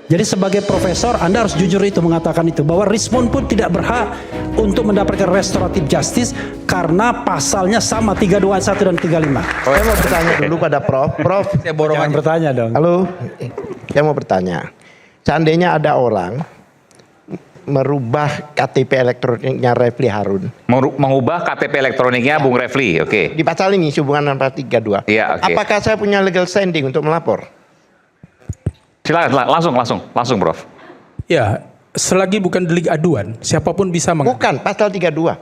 Jadi sebagai profesor Anda harus jujur itu mengatakan itu, bahwa Rismond pun tidak berhak untuk mendapatkan restoratif justice karena pasalnya sama 321 dan 35. Saya mau bertanya dulu pada Prof. Prof, Jangan bertanya dong. halo, saya mau bertanya. Seandainya ada orang merubah KTP elektroniknya Refli Harun. Mengubah KTP elektroniknya Bung Refli, oke. Di pasal ini hubungan 432. Iya, oke. Apakah saya punya legal standing untuk melapor? Silakan, langsung, Prof. Ya, selagi bukan delik aduan, siapapun bisa Bukan, pasal 32.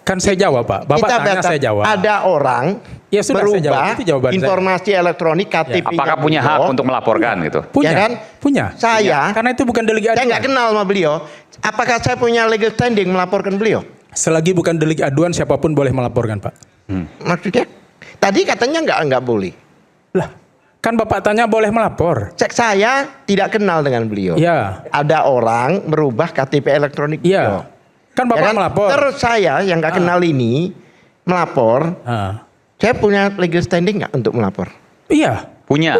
Kan saya jawab, Pak. Bapak tanya, saya jawab. Ada orang Ya sudah, saya jawab. merubah Itu jawaban saya. informasi elektronik KTP-nya. Apakah punya hak untuk melaporkan gitu? Punya, Ya kan? punya. Saya, Karena itu bukan delik saya aduan. nggak kenal sama beliau. Apakah saya punya legal standing melaporkan beliau? Selagi bukan delik aduan, siapapun boleh melaporkan, Pak. Maksudnya? Tadi katanya nggak boleh. Lah, kan Bapak tanya boleh melapor. Cek saya tidak kenal dengan beliau. Iya. Ada orang merubah KTP elektronik beliau. Iya. Kan Bapak melapor. Terus saya yang nggak kenal ini melapor. Saya punya legal standing nggak untuk melapor? Iya. Punya.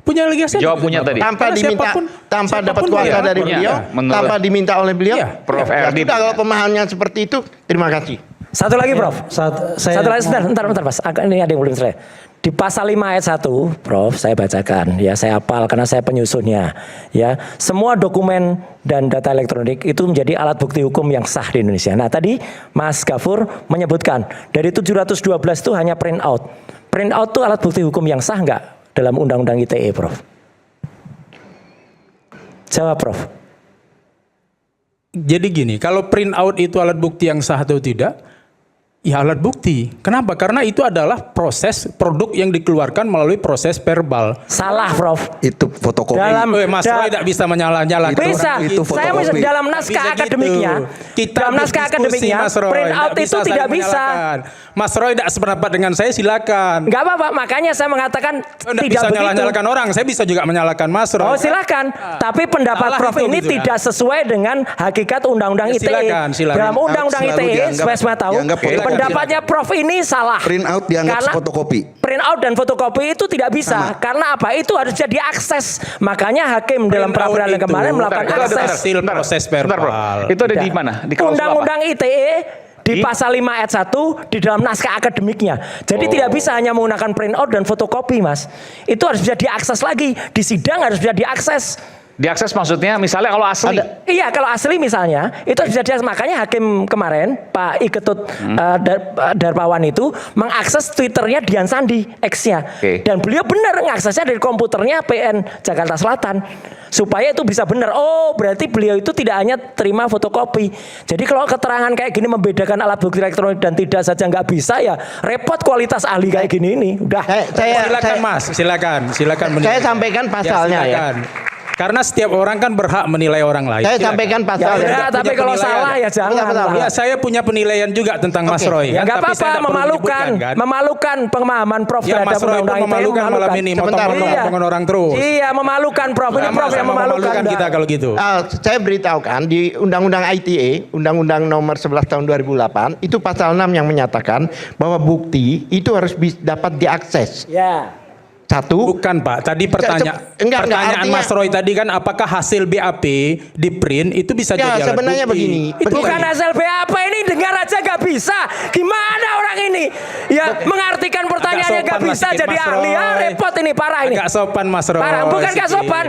Punya legal standing. Jawab punya tadi. Tanpa Karena diminta, tanpa dapat kuasa dari punya. beliau, Menurut- tanpa diminta oleh beliau. Iya. Prof. Ya Erdi. sudah, kalau pemahamannya seperti itu, terima kasih. Satu lagi, Prof. Saya Satu lagi, sebentar, Mas. Ini ada yang belum selesai. Di pasal 5 ayat 1, Prof, saya bacakan. Ya, saya hafal karena saya penyusunnya. Ya, semua dokumen dan data elektronik itu menjadi alat bukti hukum yang sah di Indonesia. Nah, tadi Mas Gafur menyebutkan dari 712 itu hanya print out. Print out itu alat bukti hukum yang sah nggak dalam Undang-Undang ITE, Prof? Jawab, Prof. Jadi gini, kalau print out itu alat bukti yang sah atau tidak? Ya alat bukti. Kenapa? Karena itu adalah proses produk yang dikeluarkan melalui proses verbal. Salah, Prof. Itu fotokopi. Mas Roy tidak bisa menyalah-nyalakan. Bisa. Itu Saya fotokopi. dalam naskah Bisa gitu. akademiknya, Kita dalam naskah berdiskusi, akademiknya, Mas Roy. print out Nggak itu tidak saling bisa. menyalahkan. Mas Roy tidak sependapat dengan saya, silakan. Enggak apa-apa, makanya saya mengatakan Tidak tidak bisa begitu. nyalah-nyalakan orang, saya bisa juga menyalahkan Mas Roy. Oh silakan, tapi pendapat Salah Prof itu ini gitu, tidak sesuai dengan hakikat Undang-Undang Ya, ITE. silakan. Dalam Undang-Undang Selalu ITE, dianggap- supaya semua tahu, dianggap fotokopi. pendapatnya Prof ini salah. Print out dianggap Karena fotokopi. Print out dan fotokopi itu tidak bisa. Karena apa? Itu harus jadi akses. Makanya hakim dalam Print out peradilan itu kemarin melakukan Bentar, akses. hasil proses Bentar, Prof. verbal. Itu ada di mana? Di klausul apa? Undang-Undang ITE di pasal 5 ayat 1 di dalam naskah akademiknya. Jadi tidak bisa hanya menggunakan print out dan fotokopi, Mas. Itu harus bisa diakses lagi. Di sidang harus bisa diakses. Diakses maksudnya misalnya kalau asli. Iya, kalau asli misalnya itu harus bisa diakses. Makanya hakim kemarin Pak Iketut Darpawan itu mengakses Twitternya Dian Sandi X-nya. Oke. Dan beliau benar mengaksesnya dari komputernya PN Jakarta Selatan. Supaya itu bisa benar. Oh, berarti beliau itu tidak hanya terima fotokopi. Jadi kalau keterangan kayak gini membedakan alat bukti elektronik dan tidak saja nggak bisa, ya repot kualitas ahli kayak gini ini. Udah. Silakan Mas, silakan. Saya sampaikan pasalnya ya. silakan. Karena setiap orang kan berhak menilai orang lain. Saya Silakan. sampaikan Ya pasalnya. udah, punya tapi kalau penilaian. salah ya jangan. Betul, betul. lah. Ya, saya punya penilaian juga tentang Mas Roy. Ya kan, nggak tapi saya apa-apa, tidak perlu memalukan, menyebutkan, kan? memalukan pengemahaman Prof Ya, terhadap Mas Roy pun undang-undang ITE, memalukan malam ini, Sebentar, motong-motong orang terus. Iya, memalukan Prof. Ini Prof yang memalukan. kita kalau gitu. Saya beritahukan di Undang-Undang ITE, Undang-Undang Nomor 11 Tahun 2008, itu pasal 6 yang menyatakan bahwa bukti itu harus dapat diakses. Ya. Satu, Bukan Pak, tadi Enggak, pertanyaan artinya- Mas Roy tadi kan apakah hasil BAP di print itu bisa Ya, jadi alat sebenarnya bukti? begini. Itu Bukan kan- hasil BAP ini, dengar aja gak bisa. Gimana orang ini? Ya, mengartikan pertanyaannya Agak gak sopan lah bisa sedikit, jadi Mas ahli. Ya, Roy. repot ini, parah ini. Agak sopan Mas Roy. Parah, bukan gak sedikit. sopan.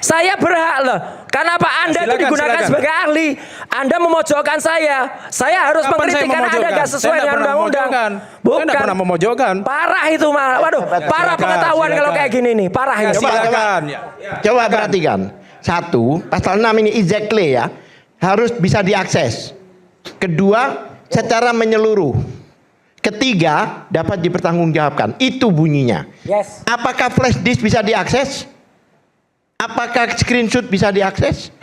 Saya berhak loh. Karena Pak Anda itu Silakan, digunakan silakan. sebagai ahli. Anda memojokkan saya. Saya harus Kapan saya mengkritik karena Anda memojokkan? gak Saya sesuai nggak dengan pernah undang-undang. memojokkan. Saya nggak pernah memojokkan. Parah itu malah. Waduh, parah silakan, pengetahuan kalau silakan. kayak gini nih. Parah ini. Ya, silakan. Ya. coba perhatikan. Satu, pasal 6 ini exactly ya, harus bisa diakses. Kedua, secara menyeluruh. Ketiga, dapat dipertanggungjawabkan. Itu bunyinya. Yes. Apakah flash disk bisa diakses? Apakah screenshot bisa diakses?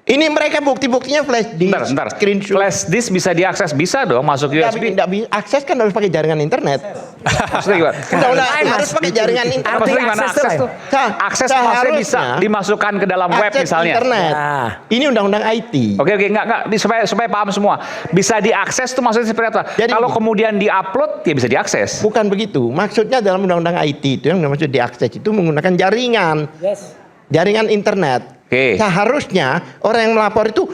Ini mereka bukti-buktinya flash disk, Bentar. screenshot. Flash disk bisa diakses, bisa dong masuk USB. Tidak bisa akses kan harus pakai jaringan internet. Maksudnya gimana? Udah, Lain, harus Mas. pakai jaringan internet. Arti Maksudnya gimana akses akses tuh tuh? Akses maksudnya seharusnya bisa dimasukkan ke dalam web akses misalnya. internet. Nah. Ini undang-undang IT. Oke, enggak, supaya paham semua. Bisa diakses tuh maksudnya seperti apa? Jadi Kalau begini. kemudian diupload, ya bisa diakses. Bukan begitu. Maksudnya dalam undang-undang IT itu yang maksud diakses itu menggunakan jaringan. Yes. jaringan internet. Oke. Seharusnya orang yang melapor itu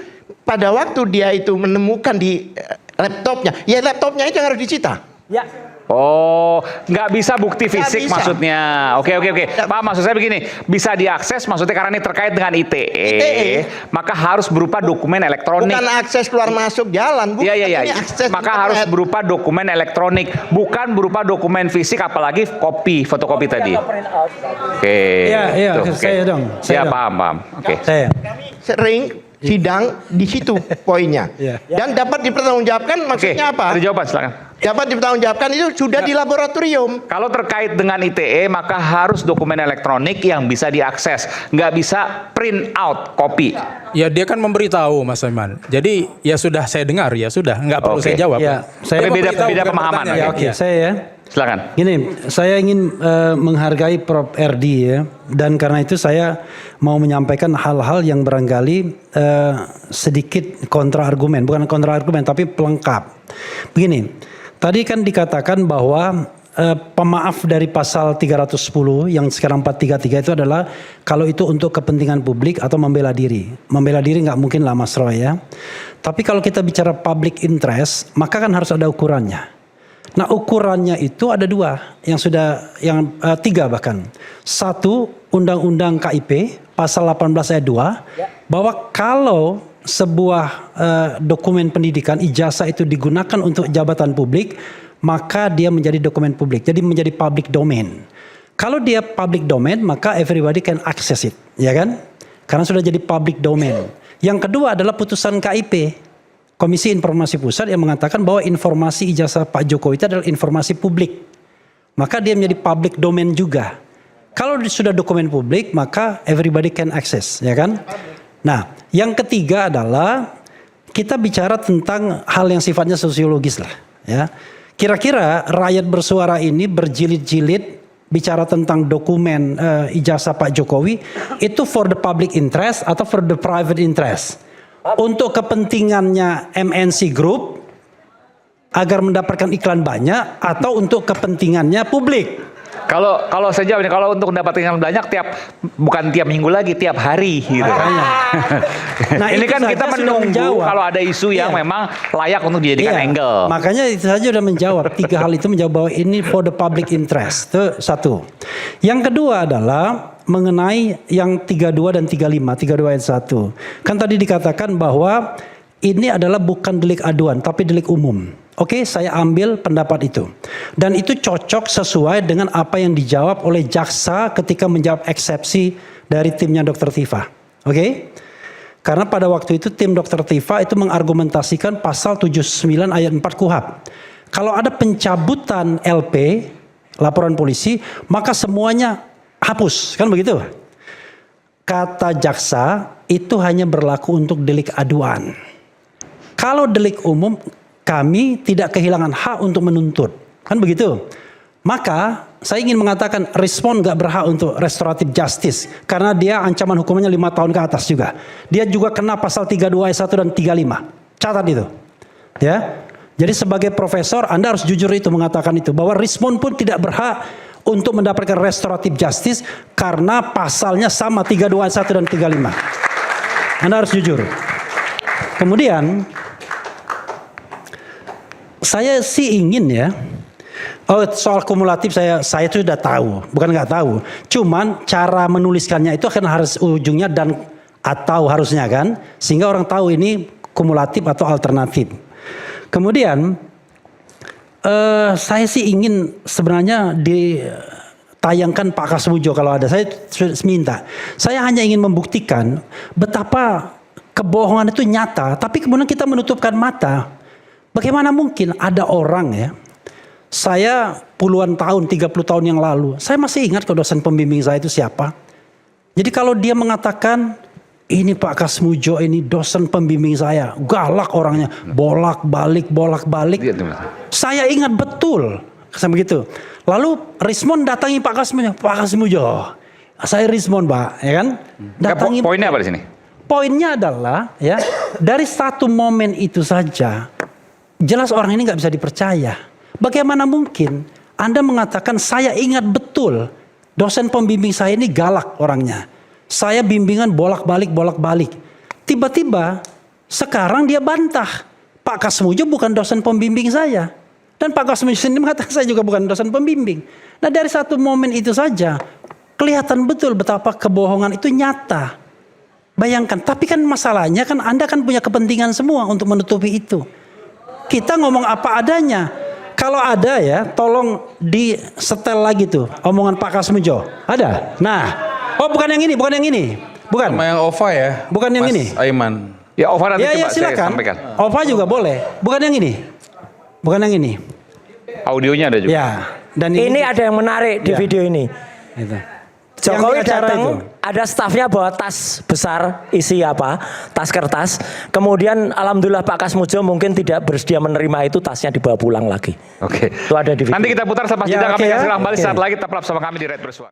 pada waktu dia itu menemukan di laptopnya, ya laptopnya itu yang harus disita. Ya. Oh, nggak bisa bukti fisik bisa. maksudnya. Oke. Pak, maksud saya begini, bisa diakses maksudnya karena ini terkait dengan ITE, maka harus berupa dokumen elektronik. Bukan akses keluar masuk jalan, bukan. Iya. Ini akses Maka internet. harus berupa dokumen elektronik, bukan berupa dokumen fisik, apalagi fotokopi tadi. Oke. Iya, Tuh, oke. saya dong. Siap, paham. Oke. Saya. Sering sidang di situ poinnya. Iya. Dan dapat dipertanggungjawabkan Oke. maksudnya apa? Ada jawaban, silakan. Dapat dipertanggungjawabkan itu sudah di laboratorium. Kalau terkait dengan ITE, maka harus dokumen elektronik yang bisa diakses, nggak bisa print out kopi. Ya dia kan memberitahu Mas Iman. Jadi ya sudah saya dengar ya sudah nggak perlu Oke. saya jawab. Ya, saya Tapi beda bukan pemahaman. pertanyaan. Oke. Oke, saya ya. Silakan. Gini, saya ingin menghargai Prof. RD ya, dan karena itu saya mau menyampaikan hal-hal yang barangkali sedikit kontra argumen, bukan kontra argumen tapi pelengkap. Begini, tadi kan dikatakan bahwa pemaaf dari pasal 310 yang sekarang 433 itu adalah kalau itu untuk kepentingan publik atau membela diri. Membela diri nggak mungkin lah Mas Roy ya. Tapi kalau kita bicara public interest, maka kan harus ada ukurannya. Nah ukurannya itu ada dua, tiga bahkan. Satu, Undang-Undang KIP pasal 18 ayat 2 bahwa kalau sebuah dokumen pendidikan ijazah itu digunakan untuk jabatan publik, maka dia menjadi dokumen publik, jadi menjadi public domain. Kalau dia public domain, maka everybody can access it, ya kan? Karena sudah jadi public domain. Yang kedua adalah putusan KIP. Komisi Informasi Pusat yang mengatakan bahwa informasi ijazah Pak Jokowi itu adalah informasi publik. Maka dia menjadi public domain juga. Kalau sudah dokumen publik, maka everybody can access, ya kan? Nah, yang ketiga adalah kita bicara tentang hal yang sifatnya sosiologis lah, ya. Kira-kira rakyat bersuara ini berjilid-jilid bicara tentang dokumen ijazah Pak Jokowi itu for the public interest atau for the private interest? Untuk kepentingannya MNC Group agar mendapatkan iklan banyak atau untuk kepentingannya publik? Kalau saya jawab ini, kalau untuk mendapatkan banyak bukan tiap minggu lagi, tiap hari gitu. Nah, ini itu kan saja kita sudah menunggu menjawab. kalau ada isu yang Iya. memang layak untuk dijadikan angle. Makanya itu saja sudah menjawab. Tiga hal itu menjawab bahwa ini for the public interest. Itu satu. Yang kedua adalah mengenai yang 32 dan 35, 32 ayat 1. Kan tadi dikatakan bahwa ini adalah bukan delik aduan, tapi delik umum. Oke, saya ambil pendapat itu. Dan itu cocok sesuai dengan apa yang dijawab oleh jaksa ketika menjawab eksepsi dari timnya Dr. Tifa. Oke? Karena pada waktu itu tim Dr. Tifa itu mengargumentasikan pasal 79 ayat 4 KUHP. Kalau ada pencabutan LP, laporan polisi, maka semuanya hapus, kan begitu? Kata jaksa itu hanya berlaku untuk delik aduan. Kalau delik umum, kami tidak kehilangan hak untuk menuntut, kan begitu? Maka saya ingin mengatakan respon gak berhak untuk restoratif justice karena dia ancaman hukumannya 5 tahun ke atas juga. Dia juga kena pasal 32 ayat 1 dan 35. Catat itu. Ya. Jadi sebagai profesor Anda harus jujur itu mengatakan itu bahwa respon pun tidak berhak untuk mendapatkan restoratif justice karena pasalnya sama 32 ayat 1 dan 35. Anda harus jujur. Kemudian saya sih ingin ya, soal kumulatif saya itu sudah tahu, bukan nggak tahu. Cuman cara menuliskannya itu akan harus ujungnya dan atau harusnya kan, sehingga orang tahu ini kumulatif atau alternatif. Kemudian saya sih ingin sebenarnya ditayangkan Pak Kasmujo kalau ada. Saya minta. Saya hanya ingin membuktikan betapa kebohongan itu nyata, tapi kemudian kita menutupkan mata. Bagaimana mungkin ada orang ya, saya puluhan tahun, 30 tahun yang lalu, saya masih ingat ke dosen pembimbing saya itu siapa. Jadi kalau dia mengatakan, ini Pak Kasmujo ini dosen pembimbing saya, galak orangnya, bolak-balik. Saya ingat betul, begitu. Lalu Rismon datangi Pak Kasmujo, saya Rismon Pak, ya kan? Datangi. Poinnya apa di sini? Poinnya adalah ya dari satu momen itu saja. Jelas orang ini nggak bisa dipercaya. Bagaimana mungkin Anda mengatakan saya ingat betul dosen pembimbing saya ini galak orangnya. Saya bimbingan bolak-balik. Tiba-tiba sekarang dia bantah. Pak Kasmujo bukan dosen pembimbing saya. Dan Pak Kasmujo sendiri mengatakan saya juga bukan dosen pembimbing. Nah dari satu momen itu saja kelihatan betul betapa kebohongan itu nyata. Bayangkan, tapi kan masalahnya kan Anda kan punya kepentingan semua untuk menutupi itu. Kita ngomong apa adanya. Kalau ada ya, tolong di setel lagi tuh omongan Pak Kasmujo. Ada? Nah, oh bukan yang ini. Bukan. Sama yang OVA ya. Bukan yang Mas ini. Aiman. Ya, Ova nanti Ya coba saya silakan. sampaikan. Ova juga boleh. Bukan yang ini. Audionya ada juga. Ya. Dan Ini ada yang menarik di Ya. video ini. Itu. Jokowi Yang di acara datang, itu. ada stafnya bawa tas besar, isi apa, tas kertas. Kemudian alhamdulillah Pak Kasmujo mungkin tidak bersedia menerima itu, tasnya dibawa pulang lagi. Oke. Itu ada di video. Nanti kita putar sampai Ya, jeda, oke kami ya. akan kembali Oke. saat lagi tetap bersama kami di Red Bersuara.